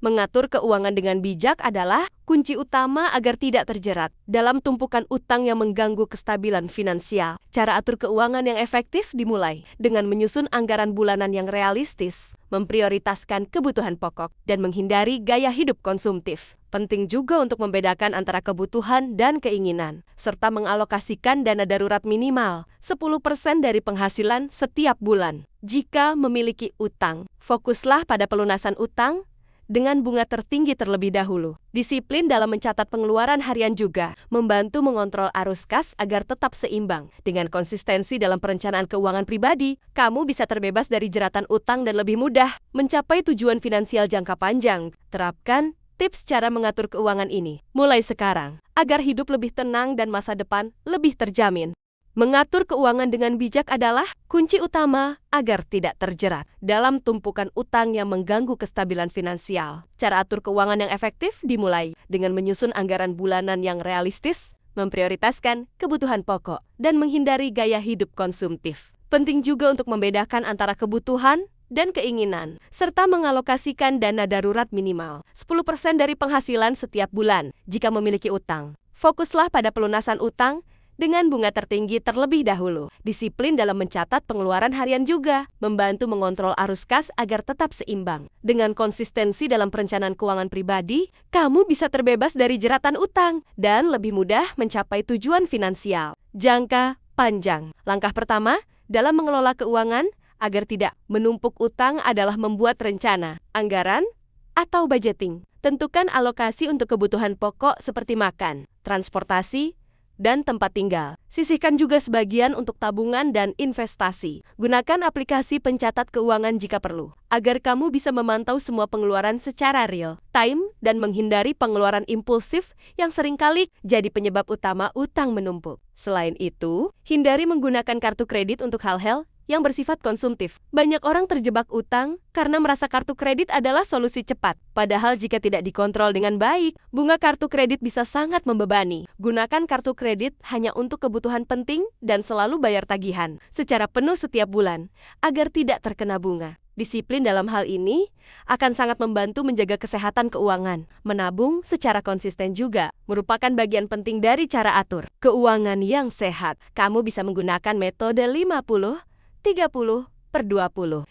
Mengatur keuangan dengan bijak adalah kunci utama agar tidak terjerat dalam tumpukan utang yang mengganggu kestabilan finansial. Cara atur keuangan yang efektif dimulai dengan menyusun anggaran bulanan yang realistis, memprioritaskan kebutuhan pokok, dan menghindari gaya hidup konsumtif. Penting juga untuk membedakan antara kebutuhan dan keinginan, serta mengalokasikan dana darurat minimal 10% dari penghasilan setiap bulan. Jika memiliki utang, fokuslah pada pelunasan utang dengan bunga tertinggi terlebih dahulu. Disiplin dalam mencatat pengeluaran harian juga membantu mengontrol arus kas agar tetap seimbang. Dengan konsistensi dalam perencanaan keuangan pribadi, kamu bisa terbebas dari jeratan utang dan lebih mudah mencapai tujuan finansial jangka panjang. Terapkan tips cara mengatur keuangan ini mulai sekarang agar hidup lebih tenang dan masa depan lebih terjamin. Mengatur keuangan dengan bijak adalah kunci utama agar tidak terjerat dalam tumpukan utang yang mengganggu kestabilan finansial. Cara atur keuangan yang efektif dimulai dengan menyusun anggaran bulanan yang realistis, memprioritaskan kebutuhan pokok, dan menghindari gaya hidup konsumtif. Penting juga untuk membedakan antara kebutuhan dan keinginan, serta mengalokasikan dana darurat minimal 10% dari penghasilan setiap bulan jika memiliki utang. Fokuslah pada pelunasan utang dengan bunga tertinggi terlebih dahulu. Disiplin dalam mencatat pengeluaran harian juga membantu mengontrol arus kas agar tetap seimbang. Dengan konsistensi dalam perencanaan keuangan pribadi, kamu bisa terbebas dari jeratan utang dan lebih mudah mencapai tujuan finansial jangka panjang. Langkah pertama dalam mengelola keuangan agar tidak menumpuk utang adalah membuat rencana, anggaran, atau budgeting. Tentukan alokasi untuk kebutuhan pokok seperti makan, transportasi, dan tempat tinggal. Sisihkan juga sebagian untuk tabungan dan investasi. Gunakan aplikasi pencatat keuangan jika perlu, agar kamu bisa memantau semua pengeluaran secara real time dan menghindari pengeluaran impulsif yang seringkali jadi penyebab utama utang menumpuk. Selain itu, hindari menggunakan kartu kredit untuk hal-hal yang bersifat konsumtif. Banyak orang terjebak utang karena merasa kartu kredit adalah solusi cepat. Padahal jika tidak dikontrol dengan baik, bunga kartu kredit bisa sangat membebani. Gunakan kartu kredit hanya untuk kebutuhan penting dan selalu bayar tagihan secara penuh setiap bulan agar tidak terkena bunga. Disiplin dalam hal ini akan sangat membantu menjaga kesehatan keuangan. Menabung secara konsisten juga merupakan bagian penting dari cara atur keuangan yang sehat. Kamu bisa menggunakan metode 50-30-20,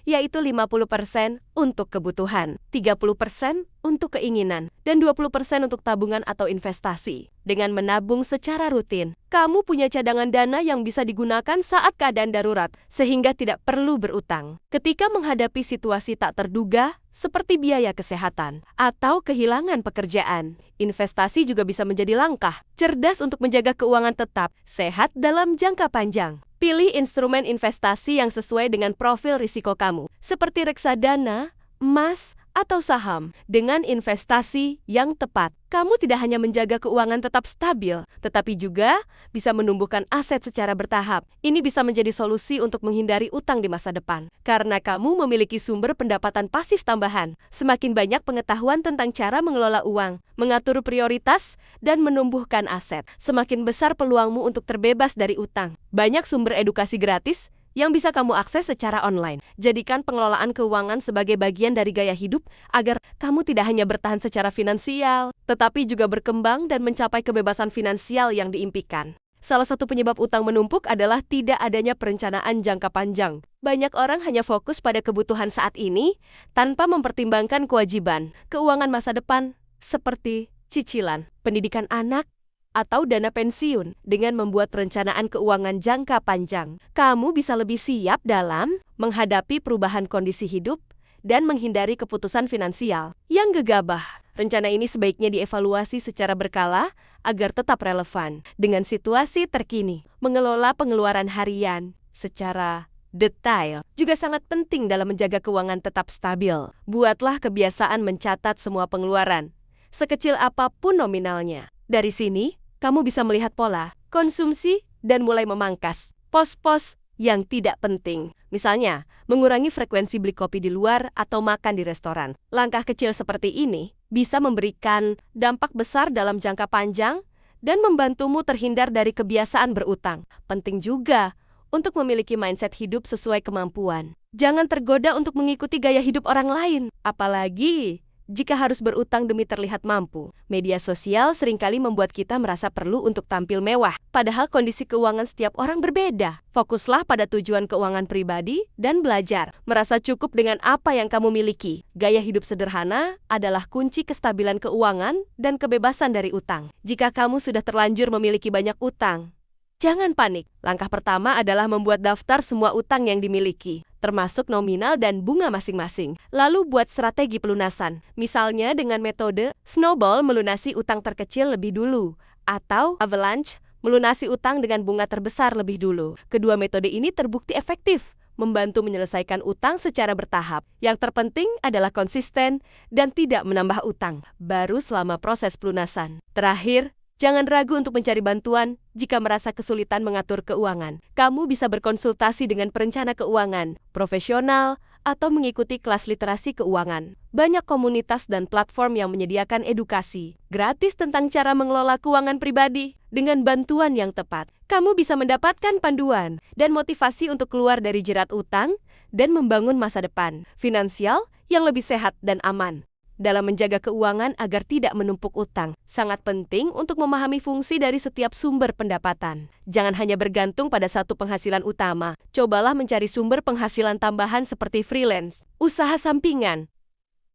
yaitu 50% untuk kebutuhan, 30% untuk keinginan, dan 20% untuk tabungan atau investasi. Dengan menabung secara rutin, kamu punya cadangan dana yang bisa digunakan saat keadaan darurat, sehingga tidak perlu berutang. Ketika menghadapi situasi tak terduga, seperti biaya kesehatan atau kehilangan pekerjaan, investasi juga bisa menjadi langkah cerdas untuk menjaga keuangan tetap sehat dalam jangka panjang. Pilih instrumen investasi yang sesuai dengan profil risiko kamu, seperti reksadana, emas, atau saham. Dengan investasi yang tepat, kamu tidak hanya menjaga keuangan tetap stabil, tetapi juga bisa menumbuhkan aset secara bertahap. Ini bisa menjadi solusi untuk menghindari utang di masa depan, karena kamu memiliki sumber pendapatan pasif tambahan. Semakin banyak pengetahuan tentang cara mengelola uang, mengatur prioritas, dan menumbuhkan aset, semakin besar peluangmu untuk terbebas dari utang. Banyak sumber edukasi gratis yang bisa kamu akses secara online. Jadikan pengelolaan keuangan sebagai bagian dari gaya hidup agar kamu tidak hanya bertahan secara finansial, tetapi juga berkembang dan mencapai kebebasan finansial yang diimpikan. Salah satu penyebab utang menumpuk adalah tidak adanya perencanaan jangka panjang. Banyak orang hanya fokus pada kebutuhan saat ini tanpa mempertimbangkan kewajiban keuangan masa depan seperti cicilan, pendidikan anak, atau dana pensiun. Dengan membuat perencanaan keuangan jangka panjang, kamu bisa lebih siap dalam menghadapi perubahan kondisi hidup dan menghindari keputusan finansial yang gegabah. Rencana ini sebaiknya dievaluasi secara berkala agar tetap relevan dengan situasi terkini. Mengelola pengeluaran harian secara detail juga sangat penting dalam menjaga keuangan tetap stabil. Buatlah kebiasaan mencatat semua pengeluaran, sekecil apapun nominalnya. Dari sini, kamu bisa melihat pola konsumsi dan mulai memangkas pos-pos yang tidak penting. Misalnya, mengurangi frekuensi beli kopi di luar atau makan di restoran. Langkah kecil seperti ini bisa memberikan dampak besar dalam jangka panjang dan membantumu terhindar dari kebiasaan berutang. Penting juga untuk memiliki mindset hidup sesuai kemampuan. Jangan tergoda untuk mengikuti gaya hidup orang lain, apalagi jika harus berutang demi terlihat mampu. Media sosial seringkali membuat kita merasa perlu untuk tampil mewah, padahal kondisi keuangan setiap orang berbeda. Fokuslah pada tujuan keuangan pribadi dan belajar merasa cukup dengan apa yang kamu miliki. Gaya hidup sederhana adalah kunci kestabilan keuangan dan kebebasan dari utang. Jika kamu sudah terlanjur memiliki banyak utang, jangan panik. Langkah pertama adalah membuat daftar semua utang yang dimiliki, termasuk nominal dan bunga masing-masing. Lalu buat strategi pelunasan. Misalnya dengan metode snowball melunasi utang terkecil lebih dulu, atau avalanche melunasi utang dengan bunga terbesar lebih dulu. Kedua metode ini terbukti efektif, membantu menyelesaikan utang secara bertahap. Yang terpenting adalah konsisten dan tidak menambah utang baru selama proses pelunasan. Terakhir, jangan ragu untuk mencari bantuan jika merasa kesulitan mengatur keuangan. Kamu bisa berkonsultasi dengan perencana keuangan, profesional, atau mengikuti kelas literasi keuangan. Banyak komunitas dan platform yang menyediakan edukasi gratis tentang cara mengelola keuangan pribadi. Dengan bantuan yang tepat, kamu bisa mendapatkan panduan dan motivasi untuk keluar dari jerat utang dan membangun masa depan finansial yang lebih sehat dan aman. Dalam menjaga keuangan agar tidak menumpuk utang, sangat penting untuk memahami fungsi dari setiap sumber pendapatan. Jangan hanya bergantung pada satu penghasilan utama. Cobalah mencari sumber penghasilan tambahan seperti freelance, usaha sampingan,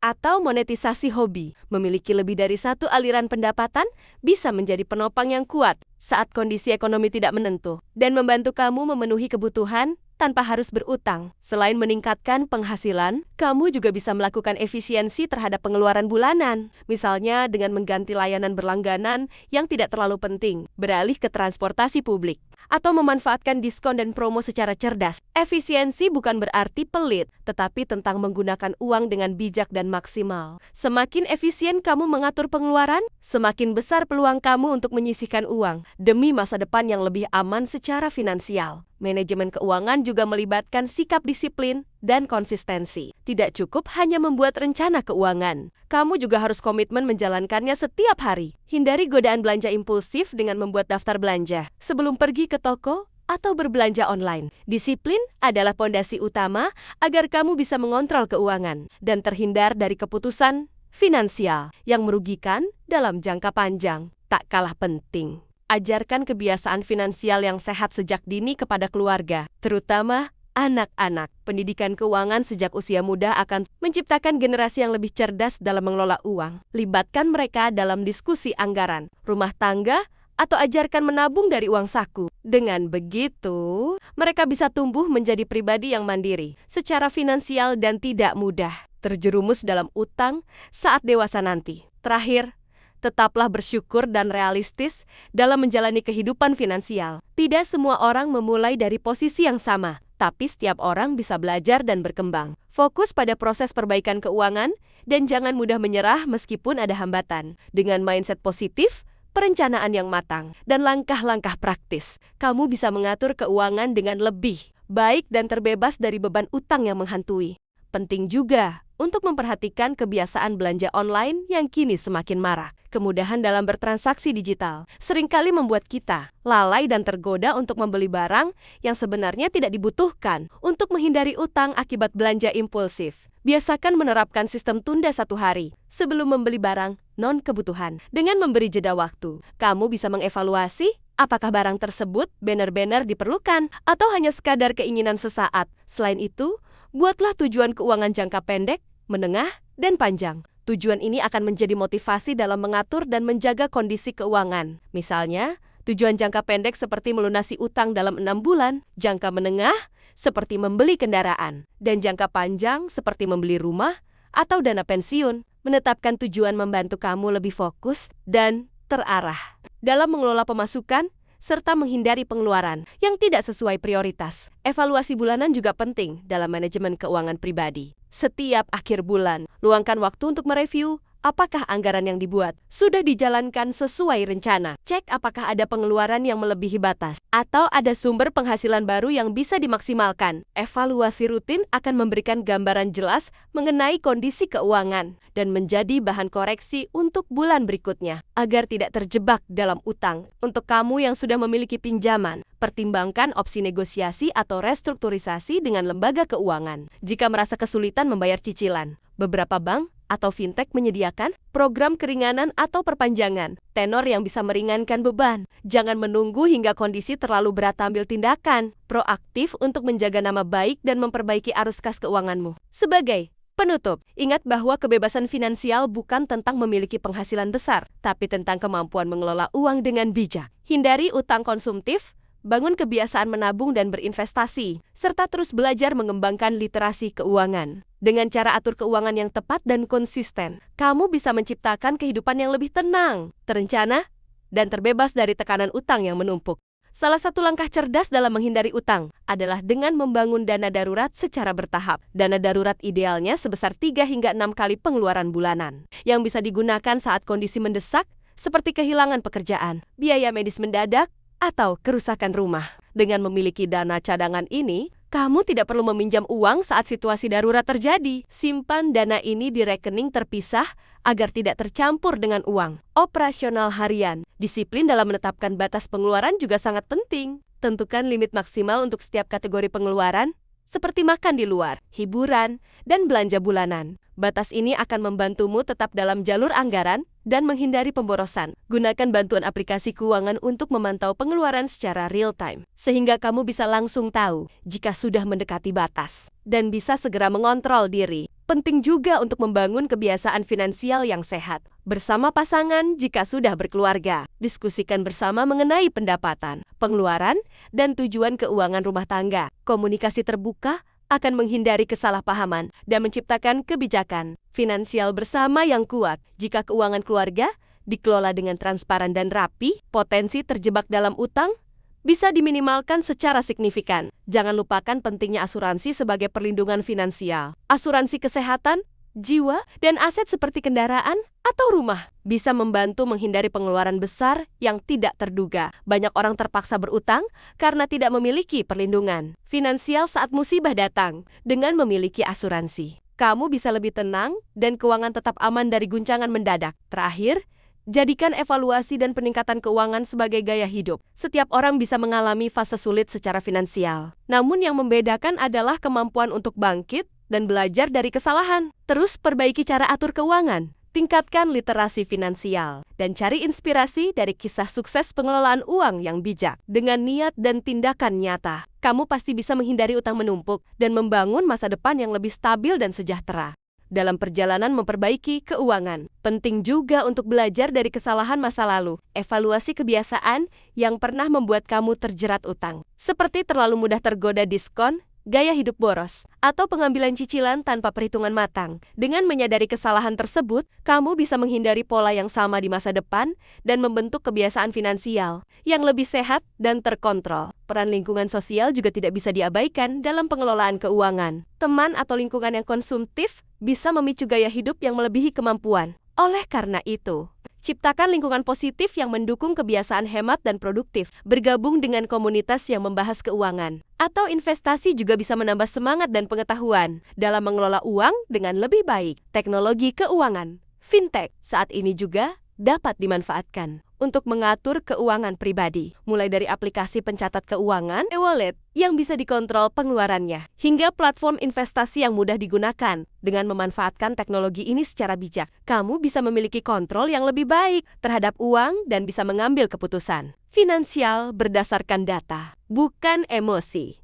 atau monetisasi hobi. Memiliki lebih dari satu aliran pendapatan bisa menjadi penopang yang kuat saat kondisi ekonomi tidak menentu dan membantu kamu memenuhi kebutuhan tanpa harus berutang. Selain meningkatkan penghasilan, kamu juga bisa melakukan efisiensi terhadap pengeluaran bulanan. Misalnya dengan mengganti layanan berlangganan yang tidak terlalu penting, beralih ke transportasi publik, atau memanfaatkan diskon dan promo secara cerdas. Efisiensi bukan berarti pelit, tetapi tentang menggunakan uang dengan bijak dan maksimal. Semakin efisien kamu mengatur pengeluaran, semakin besar peluang kamu untuk menyisihkan uang demi masa depan yang lebih aman secara finansial. Manajemen keuangan juga melibatkan sikap disiplin dan konsistensi. Tidak cukup hanya membuat rencana keuangan. Kamu juga harus komitmen menjalankannya setiap hari. Hindari godaan belanja impulsif dengan membuat daftar belanja sebelum pergi ke toko atau berbelanja online. Disiplin adalah pondasi utama agar kamu bisa mengontrol keuangan dan terhindar dari keputusan finansial yang merugikan dalam jangka panjang. Tak kalah penting, ajarkan kebiasaan finansial yang sehat sejak dini kepada keluarga, terutama anak-anak. Pendidikan keuangan sejak usia muda akan menciptakan generasi yang lebih cerdas dalam mengelola uang. Libatkan mereka dalam diskusi anggaran, rumah tangga, atau ajarkan menabung dari uang saku. Dengan begitu, mereka bisa tumbuh menjadi pribadi yang mandiri secara finansial dan tidak mudah terjerumus dalam utang saat dewasa nanti. Terakhir, tetaplah bersyukur dan realistis dalam menjalani kehidupan finansial. Tidak semua orang memulai dari posisi yang sama, tapi setiap orang bisa belajar dan berkembang. Fokus pada proses perbaikan keuangan dan jangan mudah menyerah meskipun ada hambatan. Dengan mindset positif, perencanaan yang matang, dan langkah-langkah praktis, kamu bisa mengatur keuangan dengan lebih baik dan terbebas dari beban utang yang menghantui. Penting juga untuk memperhatikan kebiasaan belanja online yang kini semakin marak. Kemudahan dalam bertransaksi digital seringkali membuat kita lalai dan tergoda untuk membeli barang yang sebenarnya tidak dibutuhkan. Untuk menghindari utang akibat belanja impulsif, biasakan menerapkan sistem tunda 1 hari sebelum membeli barang non-kebutuhan. Dengan memberi jeda waktu, kamu bisa mengevaluasi apakah barang tersebut benar-benar diperlukan atau hanya sekadar keinginan sesaat. Selain itu, buatlah tujuan keuangan jangka pendek, menengah, dan panjang. Tujuan ini akan menjadi motivasi dalam mengatur dan menjaga kondisi keuangan. Misalnya, tujuan jangka pendek seperti melunasi utang dalam 6 bulan, jangka menengah seperti membeli kendaraan, dan jangka panjang seperti membeli rumah atau dana pensiun. Menetapkan tujuan membantu kamu lebih fokus dan terarah dalam mengelola pemasukan serta menghindari pengeluaran yang tidak sesuai prioritas. Evaluasi bulanan juga penting dalam manajemen keuangan pribadi. Setiap akhir bulan, luangkan waktu untuk mereview apakah anggaran yang dibuat sudah dijalankan sesuai rencana. Cek apakah ada pengeluaran yang melebihi batas atau ada sumber penghasilan baru yang bisa dimaksimalkan. Evaluasi rutin akan memberikan gambaran jelas mengenai kondisi keuangan dan menjadi bahan koreksi untuk bulan berikutnya agar tidak terjebak dalam utang. Untuk kamu yang sudah memiliki pinjaman, pertimbangkan opsi negosiasi atau restrukturisasi dengan lembaga keuangan. Jika merasa kesulitan membayar cicilan, beberapa bank atau fintech menyediakan program keringanan atau perpanjangan tenor yang bisa meringankan beban. Jangan menunggu hingga kondisi terlalu berat ambil tindakan. Proaktif untuk menjaga nama baik dan memperbaiki arus kas keuanganmu. Sebagai penutup, ingat bahwa kebebasan finansial bukan tentang memiliki penghasilan besar, tapi tentang kemampuan mengelola uang dengan bijak. Hindari utang konsumtif, bangun kebiasaan menabung dan berinvestasi, serta terus belajar mengembangkan literasi keuangan. Dengan cara atur keuangan yang tepat dan konsisten, kamu bisa menciptakan kehidupan yang lebih tenang, terencana, dan terbebas dari tekanan utang yang menumpuk. Salah satu langkah cerdas dalam menghindari utang adalah dengan membangun dana darurat secara bertahap. Dana darurat idealnya sebesar 3 hingga 6 kali pengeluaran bulanan, yang bisa digunakan saat kondisi mendesak seperti kehilangan pekerjaan, biaya medis mendadak, atau kerusakan rumah. Dengan memiliki dana cadangan ini, kamu tidak perlu meminjam uang saat situasi darurat terjadi. Simpan dana ini di rekening terpisah agar tidak tercampur dengan uang operasional harian. Disiplin dalam menetapkan batas pengeluaran juga sangat penting. Tentukan limit maksimal untuk setiap kategori pengeluaran, seperti makan di luar, hiburan, dan belanja bulanan. Batas ini akan membantumu tetap dalam jalur anggaran dan menghindari pemborosan. Gunakan bantuan aplikasi keuangan untuk memantau pengeluaran secara real-time, sehingga kamu bisa langsung tahu jika sudah mendekati batas dan bisa segera mengontrol diri. Penting juga untuk membangun kebiasaan finansial yang sehat bersama pasangan jika sudah berkeluarga. Diskusikan bersama mengenai pendapatan, pengeluaran, dan tujuan keuangan rumah tangga. Komunikasi terbuka akan menghindari kesalahpahaman dan menciptakan kebijakan finansial bersama yang kuat. Jika keuangan keluarga dikelola dengan transparan dan rapi, potensi terjebak dalam utang bisa diminimalkan secara signifikan. Jangan lupakan pentingnya asuransi sebagai perlindungan finansial. Asuransi kesehatan, jiwa, dan aset seperti kendaraan atau rumah bisa membantu menghindari pengeluaran besar yang tidak terduga. Banyak orang terpaksa berutang karena tidak memiliki perlindungan finansial saat musibah datang. Dengan memiliki asuransi, kamu bisa lebih tenang dan keuangan tetap aman dari guncangan mendadak. Terakhir, jadikan evaluasi dan peningkatan keuangan sebagai gaya hidup. Setiap orang bisa mengalami fase sulit secara finansial. Namun yang membedakan adalah kemampuan untuk bangkit dan belajar dari kesalahan. Terus perbaiki cara atur keuangan. Tingkatkan literasi finansial, dan cari inspirasi dari kisah sukses pengelolaan uang yang bijak. Dengan niat dan tindakan nyata, kamu pasti bisa menghindari utang menumpuk dan membangun masa depan yang lebih stabil dan sejahtera. Dalam perjalanan memperbaiki keuangan, penting juga untuk belajar dari kesalahan masa lalu. Evaluasi kebiasaan yang pernah membuat kamu terjerat utang, seperti terlalu mudah tergoda diskon, gaya hidup boros, atau pengambilan cicilan tanpa perhitungan matang. Dengan menyadari kesalahan tersebut, kamu bisa menghindari pola yang sama di masa depan dan membentuk kebiasaan finansial yang lebih sehat dan terkontrol. Peran lingkungan sosial juga tidak bisa diabaikan dalam pengelolaan keuangan. Teman atau lingkungan yang konsumtif bisa memicu gaya hidup yang melebihi kemampuan. Oleh karena itu, ciptakan lingkungan positif yang mendukung kebiasaan hemat dan produktif. Bergabung dengan komunitas yang membahas keuangan atau investasi juga bisa menambah semangat dan pengetahuan dalam mengelola uang dengan lebih baik. Teknologi keuangan, fintech, saat ini juga dapat dimanfaatkan untuk mengatur keuangan pribadi, mulai dari aplikasi pencatat keuangan, e-wallet yang bisa dikontrol pengeluarannya, hingga platform investasi yang mudah digunakan. Dengan memanfaatkan teknologi ini secara bijak, kamu bisa memiliki kontrol yang lebih baik terhadap uang dan bisa mengambil keputusan finansial berdasarkan data, bukan emosi.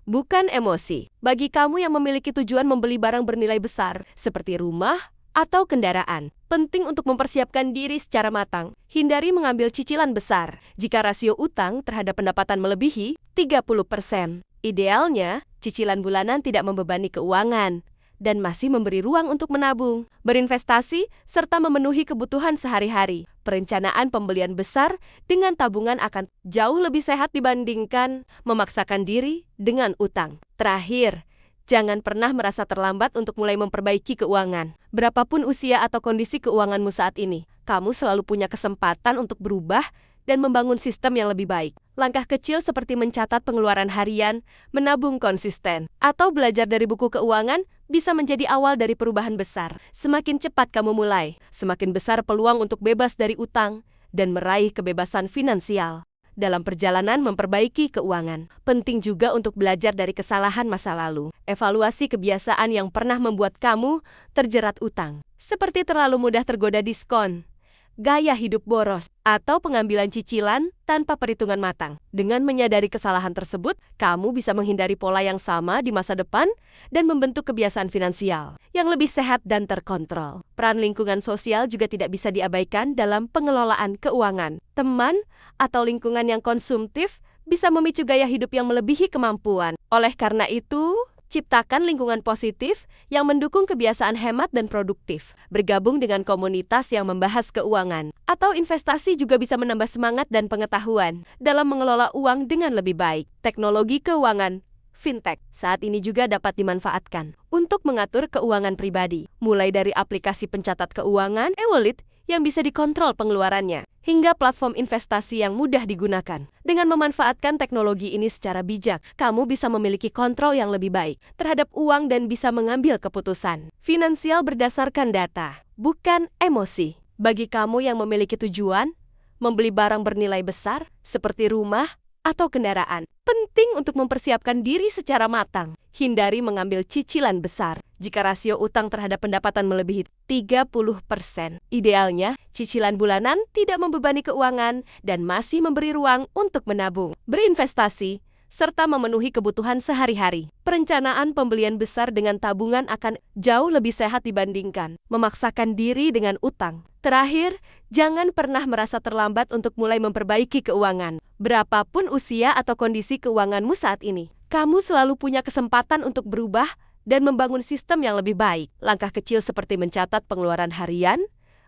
Bukan emosi. Bagi kamu yang memiliki tujuan membeli barang bernilai besar, seperti rumah atau kendaraan, penting untuk mempersiapkan diri secara matang. Hindari mengambil cicilan besar jika rasio utang terhadap pendapatan melebihi 30%. Idealnya, cicilan bulanan tidak membebani keuangan dan masih memberi ruang untuk menabung, berinvestasi, serta memenuhi kebutuhan sehari-hari. Perencanaan pembelian besar dengan tabungan akan jauh lebih sehat dibandingkan memaksakan diri dengan utang. Terakhir, jangan pernah merasa terlambat untuk mulai memperbaiki keuangan. Berapapun usia atau kondisi keuanganmu saat ini, kamu selalu punya kesempatan untuk berubah dan membangun sistem yang lebih baik. Langkah kecil seperti mencatat pengeluaran harian, menabung konsisten, atau belajar dari buku keuangan bisa menjadi awal dari perubahan besar. Semakin cepat kamu mulai, semakin besar peluang untuk bebas dari utang dan meraih kebebasan finansial. dalam perjalanan memperbaiki keuangan. Penting juga untuk belajar dari kesalahan masa lalu. Evaluasi kebiasaan yang pernah membuat kamu terjerat utang, seperti terlalu mudah tergoda diskon, gaya hidup boros, atau pengambilan cicilan tanpa perhitungan matang. Dengan menyadari kesalahan tersebut, kamu bisa menghindari pola yang sama di masa depan dan membentuk kebiasaan finansial yang lebih sehat dan terkontrol. Peran lingkungan sosial juga tidak bisa diabaikan dalam pengelolaan keuangan. Teman atau lingkungan yang konsumtif bisa memicu gaya hidup yang melebihi kemampuan. Oleh karena itu, ciptakan lingkungan positif yang mendukung kebiasaan hemat dan produktif. Bergabung dengan komunitas yang membahas keuangan atau investasi juga bisa menambah semangat dan pengetahuan dalam mengelola uang dengan lebih baik. Teknologi keuangan fintech saat ini juga dapat dimanfaatkan untuk mengatur keuangan pribadi, mulai dari aplikasi pencatat keuangan, e-wallet yang bisa dikontrol pengeluarannya, hingga platform investasi yang mudah digunakan. Dengan memanfaatkan teknologi ini secara bijak, kamu bisa memiliki kontrol yang lebih baik terhadap uang dan bisa mengambil keputusan finansial berdasarkan data, bukan emosi. Bagi kamu yang memiliki tujuan, membeli barang bernilai besar, seperti rumah atau kendaraan, penting untuk mempersiapkan diri secara matang. Hindari mengambil cicilan besar jika rasio utang terhadap pendapatan melebihi 30%. Idealnya, cicilan bulanan tidak membebani keuangan dan masih memberi ruang untuk menabung, berinvestasi, serta memenuhi kebutuhan sehari-hari. Perencanaan pembelian besar dengan tabungan akan jauh lebih sehat dibandingkan memaksakan diri dengan utang. Terakhir, jangan pernah merasa terlambat untuk mulai memperbaiki keuangan. Berapapun usia atau kondisi keuanganmu saat ini, kamu selalu punya kesempatan untuk berubah dan membangun sistem yang lebih baik. Langkah kecil seperti mencatat pengeluaran harian,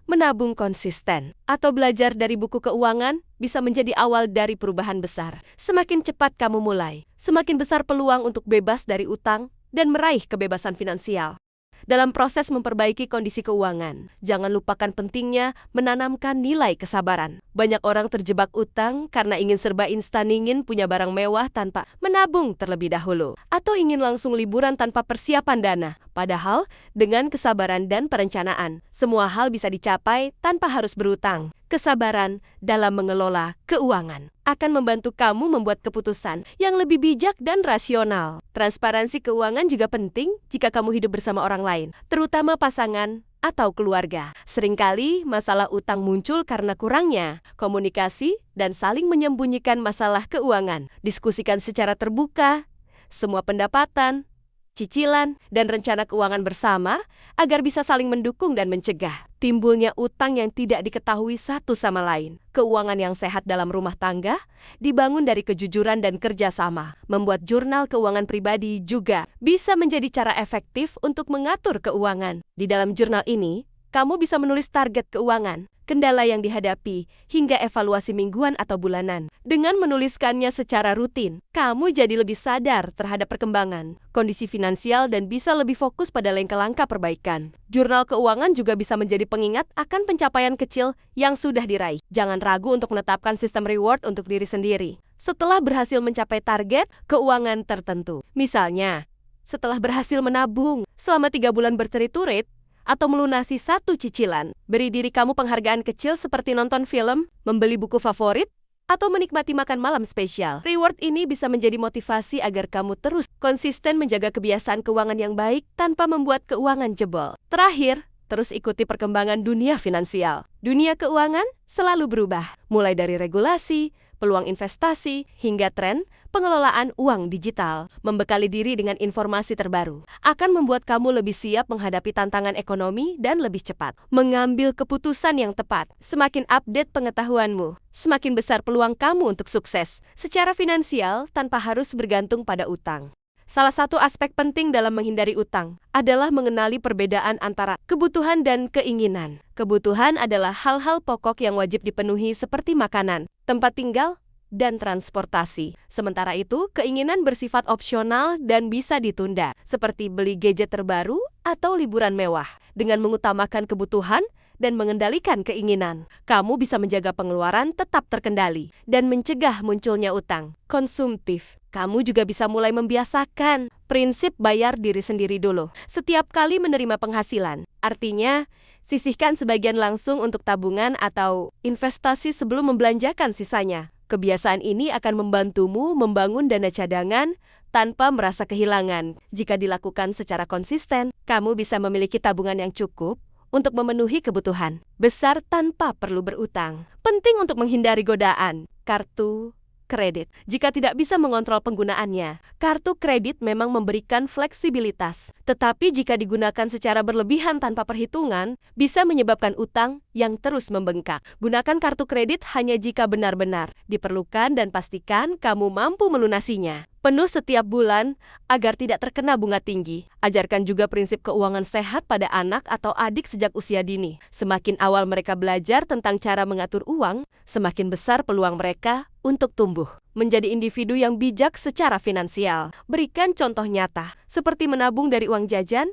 menabung konsisten, atau belajar dari buku keuangan bisa menjadi awal dari perubahan besar. Semakin cepat kamu mulai, semakin besar peluang untuk bebas dari utang dan meraih kebebasan finansial. Dalam proses memperbaiki kondisi keuangan, jangan lupakan pentingnya menanamkan nilai kesabaran. Banyak orang terjebak utang karena ingin serba instan, ingin punya barang mewah tanpa menabung terlebih dahulu, atau ingin langsung liburan tanpa persiapan dana. Padahal, dengan kesabaran dan perencanaan, semua hal bisa dicapai tanpa harus berutang. Kesabaran dalam mengelola keuangan akan membantu kamu membuat keputusan yang lebih bijak dan rasional. Transparansi keuangan juga penting jika kamu hidup bersama orang lain, terutama pasangan atau keluarga. Seringkali masalah utang muncul karena kurangnya komunikasi dan saling menyembunyikan masalah keuangan. Diskusikan secara terbuka semua pendapatan, cicilan, dan rencana keuangan bersama agar bisa saling mendukung dan mencegah timbulnya utang yang tidak diketahui satu sama lain. Keuangan yang sehat dalam rumah tangga dibangun dari kejujuran dan kerjasama. Membuat jurnal keuangan pribadi juga bisa menjadi cara efektif untuk mengatur keuangan. Di dalam jurnal ini, kamu bisa menulis target keuangan, kendala yang dihadapi, hingga evaluasi mingguan atau bulanan. Dengan menuliskannya secara rutin, kamu jadi lebih sadar terhadap perkembangan, kondisi finansial, dan bisa lebih fokus pada langkah-langkah perbaikan. Jurnal keuangan juga bisa menjadi pengingat akan pencapaian kecil yang sudah diraih. Jangan ragu untuk menetapkan sistem reward untuk diri sendiri setelah berhasil mencapai target keuangan tertentu. Misalnya, setelah berhasil menabung selama 3 bulan berturut-turut, atau melunasi 1 cicilan. Beri diri kamu penghargaan kecil seperti nonton film, membeli buku favorit, atau menikmati makan malam spesial. Reward ini bisa menjadi motivasi agar kamu terus konsisten menjaga kebiasaan keuangan yang baik tanpa membuat keuangan jebol. Terakhir, terus ikuti perkembangan dunia finansial. Dunia keuangan selalu berubah, mulai dari regulasi, peluang investasi, hingga tren pengelolaan uang digital. Membekali diri dengan informasi terbaru akan membuat kamu lebih siap menghadapi tantangan ekonomi dan lebih cepat mengambil keputusan yang tepat. Semakin update pengetahuanmu, semakin besar peluang kamu untuk sukses secara finansial tanpa harus bergantung pada utang. Salah satu aspek penting dalam menghindari utang adalah mengenali perbedaan antara kebutuhan dan keinginan. Kebutuhan adalah hal-hal pokok yang wajib dipenuhi seperti makanan, tempat tinggal, dan transportasi. Sementara itu, keinginan bersifat opsional dan bisa ditunda, seperti beli gadget terbaru atau liburan mewah. Dengan mengutamakan kebutuhan dan mengendalikan keinginan, kamu bisa menjaga pengeluaran tetap terkendali dan mencegah munculnya utang konsumtif. Kamu juga bisa mulai membiasakan prinsip bayar diri sendiri dulu setiap kali menerima penghasilan. Artinya, sisihkan sebagian langsung untuk tabungan atau investasi sebelum membelanjakan sisanya. Kebiasaan ini akan membantumu membangun dana cadangan tanpa merasa kehilangan. Jika dilakukan secara konsisten, kamu bisa memiliki tabungan yang cukup untuk memenuhi kebutuhan besar tanpa perlu berutang. Penting untuk menghindari godaan kartu kredit. Jika tidak bisa mengontrol penggunaannya, kartu kredit memang memberikan fleksibilitas. Tetapi jika digunakan secara berlebihan tanpa perhitungan, bisa menyebabkan utang yang terus membengkak. Gunakan kartu kredit hanya jika benar-benar diperlukan dan pastikan kamu mampu melunasinya penuh setiap bulan agar tidak terkena bunga tinggi. Ajarkan juga prinsip keuangan sehat pada anak atau adik sejak usia dini. Semakin awal mereka belajar tentang cara mengatur uang, semakin besar peluang mereka untuk tumbuh menjadi individu yang bijak secara finansial. Berikan contoh nyata, seperti menabung dari uang jajan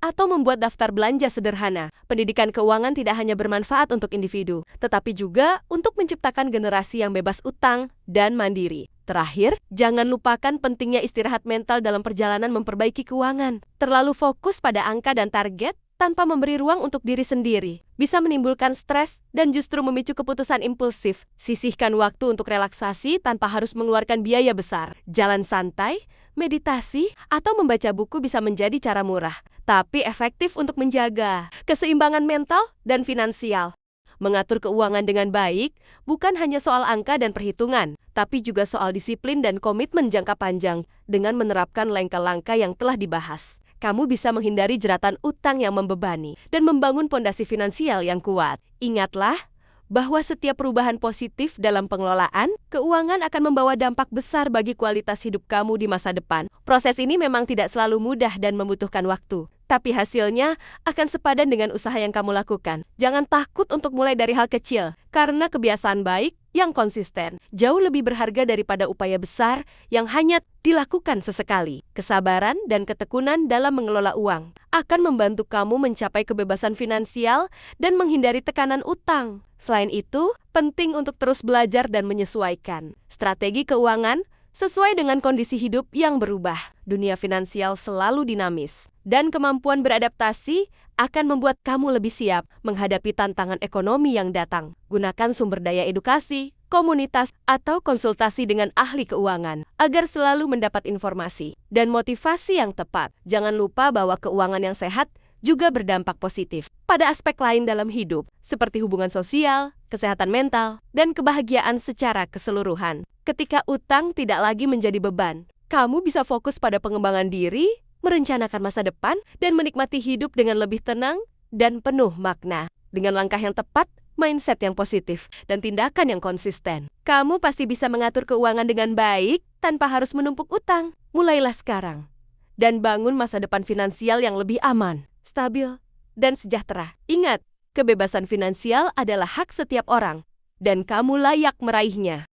atau membuat daftar belanja sederhana. Pendidikan keuangan tidak hanya bermanfaat untuk individu, tetapi juga untuk menciptakan generasi yang bebas utang dan mandiri. Terakhir, jangan lupakan pentingnya istirahat mental dalam perjalanan memperbaiki keuangan. Terlalu fokus pada angka dan target tanpa memberi ruang untuk diri sendiri bisa menimbulkan stres dan justru memicu keputusan impulsif. Sisihkan waktu untuk relaksasi tanpa harus mengeluarkan biaya besar. Jalan santai, meditasi, atau membaca buku bisa menjadi cara murah, tapi efektif untuk menjaga keseimbangan mental dan finansial. Mengatur keuangan dengan baik bukan hanya soal angka dan perhitungan, tapi juga soal disiplin dan komitmen jangka panjang. Dengan menerapkan langkah-langkah yang telah dibahas, kamu bisa menghindari jeratan utang yang membebani dan membangun pondasi finansial yang kuat. Ingatlah bahwa setiap perubahan positif dalam pengelolaan keuangan akan membawa dampak besar bagi kualitas hidup kamu di masa depan. Proses ini memang tidak selalu mudah dan membutuhkan waktu, tapi hasilnya akan sepadan dengan usaha yang kamu lakukan. Jangan takut untuk mulai dari hal kecil, karena kebiasaan baik yang konsisten jauh lebih berharga daripada upaya besar yang hanya dilakukan sesekali. Kesabaran dan ketekunan dalam mengelola uang akan membantu kamu mencapai kebebasan finansial dan menghindari tekanan utang. Selain itu, penting untuk terus belajar dan menyesuaikan strategi keuangan sesuai dengan kondisi hidup yang berubah. Dunia finansial selalu dinamis, dan kemampuan beradaptasi akan membuat kamu lebih siap menghadapi tantangan ekonomi yang datang. Gunakan sumber daya edukasi, komunitas, atau konsultasi dengan ahli keuangan agar selalu mendapat informasi dan motivasi yang tepat. Jangan lupa bahwa keuangan yang sehat juga berdampak positif pada aspek lain dalam hidup, seperti hubungan sosial, kesehatan mental, dan kebahagiaan secara keseluruhan. Ketika utang tidak lagi menjadi beban, kamu bisa fokus pada pengembangan diri, merencanakan masa depan, dan menikmati hidup dengan lebih tenang dan penuh makna. Dengan langkah yang tepat, mindset yang positif, dan tindakan yang konsisten, kamu pasti bisa mengatur keuangan dengan baik tanpa harus menumpuk utang. Mulailah sekarang, dan bangun masa depan finansial yang lebih aman, stabil, dan sejahtera. Ingat, kebebasan finansial adalah hak setiap orang, dan kamu layak meraihnya.